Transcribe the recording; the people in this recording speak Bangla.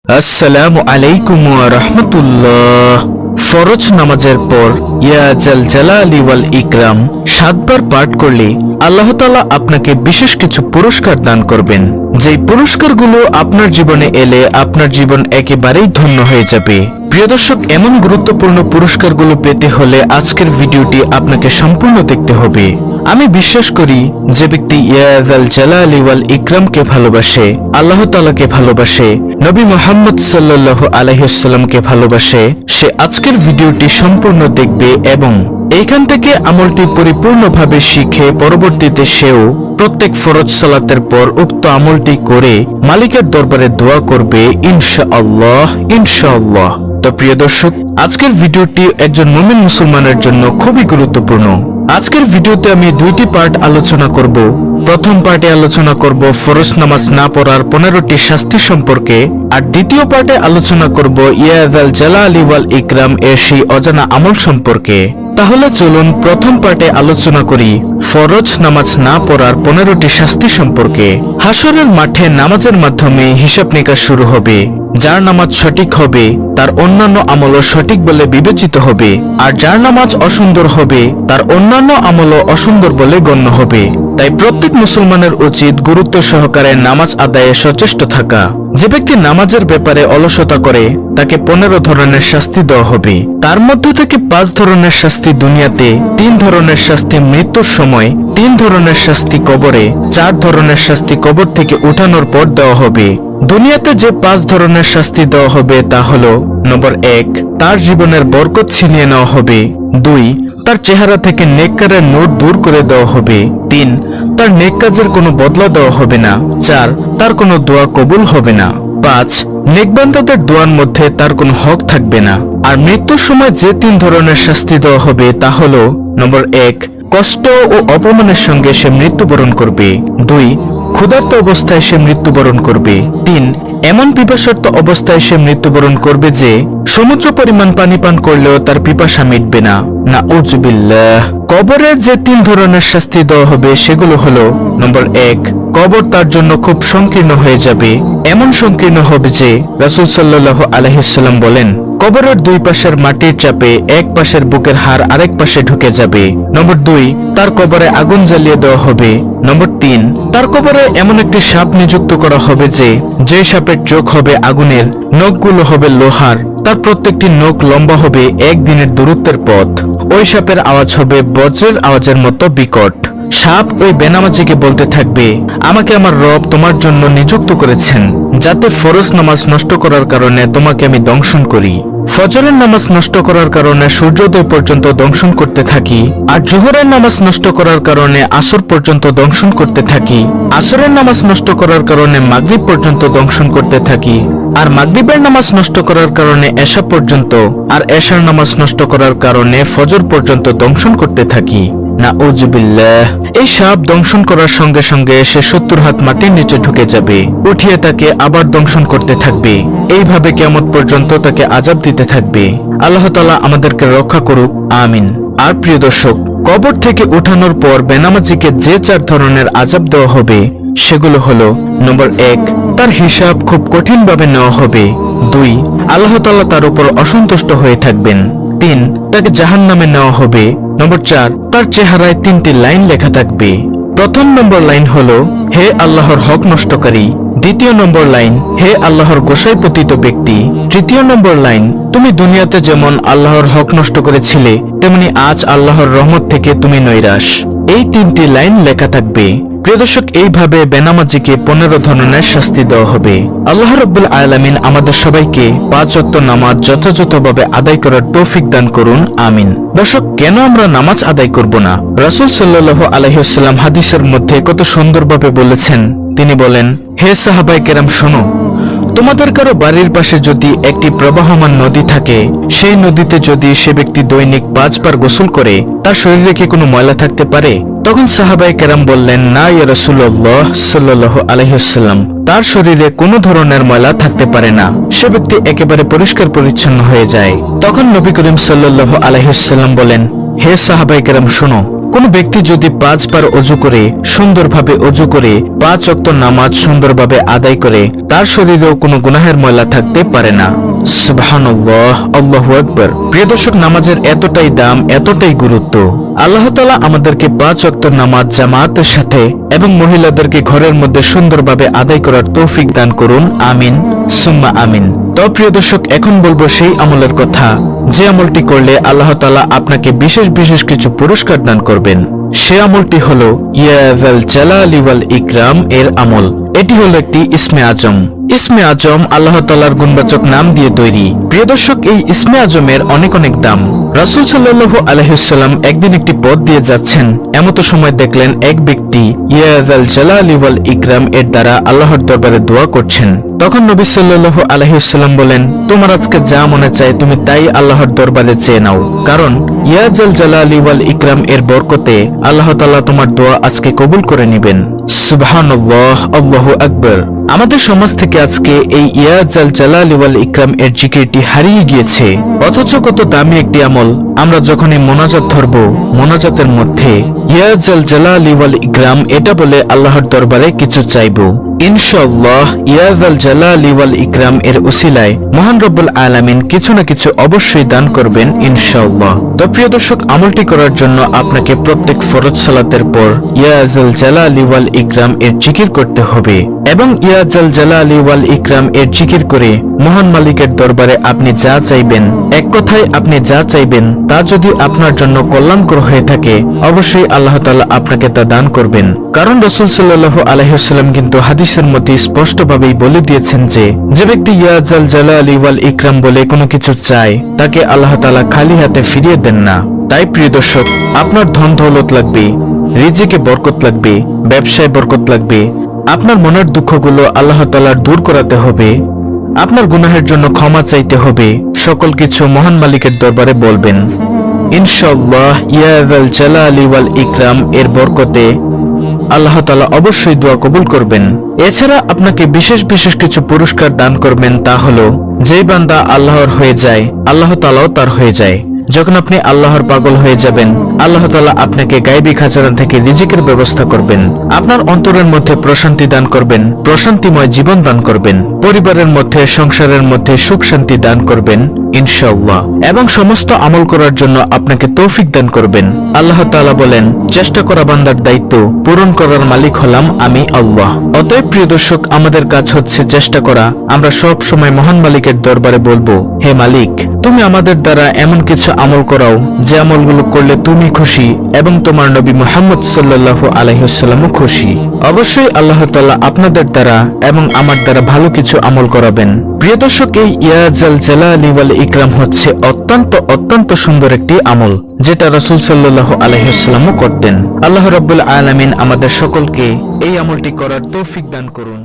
আসসালামু আলাইকুম ওয়া রাহমাতুল্লাহ। ফরজ নামাজের পর ইয়া জাল জালালি ওয়াল ইকরাম 7 বার পাঠ করলে আল্লাহ তাআলা আপনাকে বিশেষ কিছু পুরস্কার দান করবেন। যেই পুরস্কারগুলো আপনার জীবনে এলে আপনার জীবন একেবারেই ধন্য হয়ে যাবে। প্রিয় দর্শক, এমন গুরুত্বপূর্ণ পুরস্কারগুলো পেতে হলে আজকের ভিডিওটি আপনাকে সম্পূর্ণ দেখতে হবে। আমি বিশ্বাস করি যে ব্যক্তি ইয়া জাল জালালি ওয়াল ইকরামকে ভালোবাসে, আল্লাহ তাআলাকে ভালোবাসে, নবী মুহাম্মদ সাল্লাল্লাহু আলাইহি ওয়াসাল্লামকে ভালোবাসে, সে আজকের ভিডিওটি সম্পূর্ণ দেখবে এবং এইখান থেকে আমলটি পরিপূর্ণভাবে শিখে পরবর্তীতে সেও প্রত্যেক ফরজ সালাতের পর উক্ত আমলটি করে মালিকের দরবারে দোয়া করবে ইনশাআল্লাহ ইনশাআল্লাহ। তো প্রিয় দর্শক, আজকের ভিডিওটি একজন মুমিন মুসলমানের জন্য খুবই গুরুত্বপূর্ণ। আজকের ভিডিওতে আমি দুইটি পার্ট আলোচনা করব। প্রথম পার্টে আলোচনা করব ফরজ নামাজ না পড়ার 15টি শাস্তি সম্পর্কে, আর দ্বিতীয় পার্টে আলোচনা করব ইয়া জাল জালালি ওয়াল ইকরাম এর সেই অজানা আমল সম্পর্কে। তাহলে চলুন প্রথম পার্টে আলোচনা করি ফরজ নামাজ না পড়ার 15টি শাস্তি সম্পর্কে। হাসরের মাঠে নামাজের মাধ্যমে হিসাব নিকাশ শুরু হবে। যার নামাজ সঠিক হবে তার অন্যান্য আমলও সঠিক বলে বিবেচিত হবে, আর যার নামাজ অসুন্দর হবে তার অন্যান্য আমলও অসুন্দর বলে গণ্য হবে। তাই প্রত্যেক মুসলমানের উচিত গুরুত্ব সহকারে নামাজ আদায়ে সচেষ্ট থাকা। যে ব্যক্তি নামাজের ব্যাপারে অলসতা করে তাকে 15 ধরনের শাস্তি দেওয়া হবে। তার মধ্য থেকে 5 ধরনের শাস্তি দুনিয়াতে, 3 ধরনের শাস্তি মৃত্যুর সময়, 3 ধরনের শাস্তি কবরে, 4 ধরনের শাস্তি কবর থেকে উঠানোর পর দেওয়া হবে। দুনিয়াতে যে 5 ধরনের শাস্তি দেওয়া হবে তা হলো: নম্বর 1, তার জীবনের বরকত ছিনিয়ে নেওয়া হবে। 2, তার চেহারা থেকে নেককারের নূর দূর করে দেওয়া হবে। 3, তার নেক কাজের কোনো বদলা দেওয়া হবে না। 4, তার কোনো দোয়া কবুল হবে না। 5, নেকবান্দাদের দোয়ার মধ্যে তার কোনো হক থাকবে না। আর মৃত্যুর সময় যে 3 ধরনের শাস্তি দেওয়া হবে তা হলো: নম্বর 1, কষ্ট ও অপমানের সঙ্গে সে মৃত্যুবরণ করবে। 2, ক্ষুধার্ত অবস্থায় সে মৃত্যুবরণ করবে। 3, এমন পিপাসার্ত অবস্থায় সে মৃত্যুবরণ করবে যে সমুদ্র পরিমাণ পানি পান করলেও তার পিপাসা মিটবে না। নাউজুবিল্লাহ। কবরে যে 3 ধরনের শাস্তি দেওয়া হবে সেগুলো হলো: নম্বর 1, কবর তার জন্য খুব সংকীর্ণ হয়ে যাবে। এমন সংকীর্ণ হবে যে রাসূল সাল্লাল্লাহু আলাইহি ওয়াসাল্লাম বলেন, কবরের 2 পাশের মাটির চাপে এক পাশের বুকের হাড় আরেক পাশে ঢুকে যাবে। নম্বর 2, তার কবরে আগুন জ্বালিয়ে দেওয়া হবে। নম্বর 3, তার কবরে এমন একটি সাপ নিযুক্ত করা হবে যে সাপের চোখ হবে আগুনের, নখগুলো হবে লোহার, তার প্রত্যেকটি নখ লম্বা হবে 1 দিনের দূরত্বের পথ। ওই সাপের আওয়াজ হবে বজ্রের আওয়াজের মতো বিকট। সাপ ওই বেনামাজিকে বলতে থাকবে, আমাকে আমার রব তোমার জন্য নিযুক্ত করেছেন যাতে ফরজ নামাজ নষ্ট করার কারণে তোমাকে আমি দংশন করি। ফজরের নামাজ নষ্ট করার কারণে সূর্যোদয় পর্যন্ত দংশন করতে থাকি, আর জোহরের নামাজ নষ্ট করার কারণে আসর পর্যন্ত দংশন করতে থাকি, আসরের নামাজ নষ্ট করার কারণে মাগরিব পর্যন্ত দংশন করতে থাকি, আর মাগরিবের নামাজ নষ্ট করার কারণে এশা পর্যন্ত, আর এশার নামাজ নষ্ট করার কারণে ফজর পর্যন্ত দংশন করতে থাকি। নাউজুবিল্লাহ। এই সাপ দংশন করার সঙ্গে সঙ্গে সে 70 হাত মাটির নিচে ঢুকে যাবে, উঠিয়ে তাকে আবার দংশন করতে থাকবে। এইভাবে কিয়ামত পর্যন্ত তাকে আযাব দিতে থাকবে। আল্লাহ তাআলা আমাদেরকে রক্ষা করুক, আমিন। আর প্রিয় দর্শক, কবর থেকে উঠানোর পর বেনামাজিকে যে 4 ধরনের আযাব দেওয়া হবে সেগুলো হলো: নম্বর 1, তার হিসাব খুব কঠিনভাবে নেওয়া হবে। 2, আল্লাহ তাআলা তার উপর অসন্তুষ্ট হয়ে থাকবেন। 3, তাকে জাহান্নামে নেওয়া হবে। নম্বর 4, তার চেহারায় 3টি লাইন লেখা থাকবে। প্রথম নম্বর লাইন হলো, হে আল্লাহর হক নষ্টকারী। দ্বিতীয় নম্বর লাইন, হে আল্লাহর গোসাই পতিত ব্যক্তি। তৃতীয় নম্বর লাইন, তুমি দুনিয়াতে যেমন আল্লাহর হক নষ্ট করেছিলে তেমনি আজ আল্লাহর রহমত থেকে তুমি নৈরাশ। এই 3টি লাইন লেখা থাকবে। প্রিয় দর্শক, এইভাবে বেনামাজিকে 15 ধরনের শাস্তি দেওয়া হবে। আল্লাহ রাব্বুল আলামিন আমাদের সবাইকে 5 ওয়াক্ত নামাজ যথাযথভাবে আদায় করার তৌফিক দান করুন, আমিন। দর্শক, কেন আমরা নামাজ আদায় করব না? রাসূল সাল্লাল্লাহু আলাইহি ওয়াসাল্লাম হাদিসের মধ্যে কত সুন্দরভাবে বলেছেন। তিনি বলেন, হে সাহাবায়ে কেরাম, শোনো, তোমাদের কারো বাড়ির পাশে যদি একটি প্রবাহমান নদী থাকে, সেই নদীতে যদি সে ব্যক্তি দৈনিক 5 বার গোসল করে তার শরীরে কি কোনো ময়লা থাকতে পারে? তখন সাহাবায়ে কেরাম বললেন, না ইয়া রাসূলুল্লাহ সাল্লাল্লাহু আলাইহি ওয়াসাল্লাম, তার শরীরে কোনো ধরনের ময়লা থাকতে পারে না, সে ব্যক্তি একেবারে পরিষ্কার পরিচ্ছন্ন হয়ে যায়। তখন নবী করিম সাল্লাল্লাহু আলাইহি ওয়াসাল্লাম বলেন, হে সাহাবায়ে কেরাম, শোনো, কোনো ব্যক্তি যদি 5 বার অজু করে সুন্দরভাবে অজু করে 5 ওয়াক্ত নামাজ সুন্দরভাবে আদায় করে তার শরীরেও কোনো গুনাহের ময়লা থাকতে পারে না। সুবহানাল্লাহ, আল্লাহু আকবার। প্রিয় দর্শক, নামাজের এতটাই দাম, এতটাই গুরুত্ব। আল্লাহ তাআলা আমাদেরকে 5 ওয়াক্ত নামাজ জামাতের সাথে এবং মহিলাদেরকে ঘরের মধ্যে সুন্দরভাবে আদায় করার তৌফিক দান করুন। আমিন সুম্মা আমিন। তো প্রিয় দর্শক, এখন বলবো সেই আমলের কথা যে আমলটি করলে আল্লাহ তাআলা আপনাকে বিশেষ বিশেষ কিছু পুরস্কার দান করবেন। সে আমলটি হলো ইয়া যাল জালালি ওয়াল ইকরাম এর আমল। এটি হলো একটি ইসমে আজম। ইসমে আজম আল্লাহ তাআলার গুণবাচক নাম দিয়ে তৈরি। প্রিয় দর্শক, এই ইসমে আজমের অনেক অনেক দাম। রাসূল সাল্লাল্লাহু আলাইহি ওয়াসাল্লাম একদিন একটি পথ দিয়ে যাচ্ছেন, এমতো সময় দেখলেন এক ব্যক্তি ইয়া যাল জালালি ওয়াল ইকরাম এর দ্বারা আল্লাহর দরবারে দোয়া করছেন। তখন নবী সাল্লাল্লাহু আলাইহি ওয়াসাল্লাম বলেন, তোমার আজকে যা মনে চায় তুমি তাই আল্লাহর দরবারে চেয়ে নাও, কারণ ইয়া যাল জালালি ওয়াল ইকরাম এর বরকতে আল্লাহ তাআলা তোমার দোয়া আজকে কবুল করে নেবেন। সুবহানাল্লাহ, আল্লাহু আকবার। আমাদের সমাজ থেকে আজকে এই ইয়া যাল জালালি ওয়াল ইকরাম এর জিকিরটি হারিয়ে গিয়েছে। অথচ কত দামি একটি আমল। আমরা যখনই মোনাজাত ধরব, মোনাজাতের মধ্যে ইয়া যাল জালালি ওয়াল ইকরাম এটা বলে আল্লাহর দরবারে কিছু চাইবো। ইনশাআল্লাহ ইয়া যাল জালালি ওয়াল ইকরাম এর উসিলায় মহান রব্বুল আলামিন কিছু না কিছু অবশ্যই দান করবেন ইনশাআল্লাহ। তো প্রিয় দর্শক, আমলটি করার জন্য আপনাকে প্রত্যেক ফরজ সালাতের পর ইয়া যাল জালালি ওয়াল ইকরাম এর জিকির করতে হবে এবং ইয়া যাল জালালি ওয়াল ইকরাম এর জিকির করে মহান মালিকের দরবারে আপনি যা চাইবেন, এক কথায় আপনি যা চাইবেন তা যদি আপনার জন্য কল্যাণকর হয়ে থাকে অবশ্যই আল্লাহ তাআলা আপনাকে তা দান করবেন। কারণ রাসূল সাল্লাল্লাহু আলাইহি ওয়াসাল্লাম কিন্তু হাদিসের মধ্যে স্পষ্টভাবেই বলে দিয়েছেন যে ব্যক্তি ইয়া যাল জালালি ওয়াল ইকরাম বলে কোনো কিছু চায় তাকে আল্লাহ তাআলা খালি হাতে ফিরিয়ে দেন না। তাই প্রিয় দর্শক, আপনার ধন দৌলত লাগবে, রিজিকে বরকত লাগবে, ব্যবসায় বরকত লাগবে, আপনার মনের দুঃখগুলো আল্লাহ তাআলার দূর করাতে হবে, আপনার গুনাহের জন্য ক্ষমা চাইতে হবে, সকল কিছু মহান মালিকের দরবারে বলবেন। ইনশাআল্লাহ ইয়া যাল জালালি ওয়াল ইকরাম এর বরকতে আল্লাহ তাআলা অবশ্যই দোয়া কবুল করবেন। এছাড়া আপনাকে বিশেষ বিশেষ কিছু পুরস্কার দান করবেন। তা হলো, যে বান্দা আল্লাহর হয়ে যায় আল্লাহ তাআলাও তার হয়ে যায়। যখন আপনি আল্লাহর পাগল হয়ে যাবেন আল্লাহ তাআলা আপনাকে গায়বী খাজানা থেকে রিজিকের ব্যবস্থা করবেন, আপনার অন্তরের মধ্যে প্রশান্তি দান করবেন, প্রশান্তিময় জীবন দান করবেন, পরিবারের মধ্যে সংসারের মধ্যে সুখ শান্তি দান করবেন ইনশাআল্লাহ, এবং সমস্ত আমল করার জন্য আপনাকে তৌফিক দান করবেন। আল্লাহ তাআলা বলেন, চেষ্টা করা বান্দার দায়িত্ব, পূরণ করার মালিক হলাম আমি আল্লাহ। অতএব প্রিয় দর্শক, আমাদের কাজ হচ্ছে চেষ্টা করা। আমরা সব সময় মহান মালিকের দরবারে বলবো, হে মালিক, তুমি আমাদের দ্বারা এমন কিছু আমল করাও যে আমলগুলো করলে তুমি খুশি এবং তোমার নবী মুহাম্মদ সাল্লাল্লাহু আলাইহি ওয়াসাল্লামও খুশি। অবশ্যই আল্লাহ তাআলা আপনাদের দ্বারা এবং আমার দ্বারা ভালো কিছু আমল করাবেন। প্রিয় দর্শক, এই ইয়া যাল জালালি ওয়াল ইকরাম হচ্ছে অত্যন্ত সুন্দর একটি আমল, যেটা রাসূল সাল্লাল্লাহু আলাইহি ওয়াসাল্লামও করতেন। আল্লাহ রাব্বুল আলামিন আমাদের সকলকে এই আমলটি করার তৌফিক দান করুন।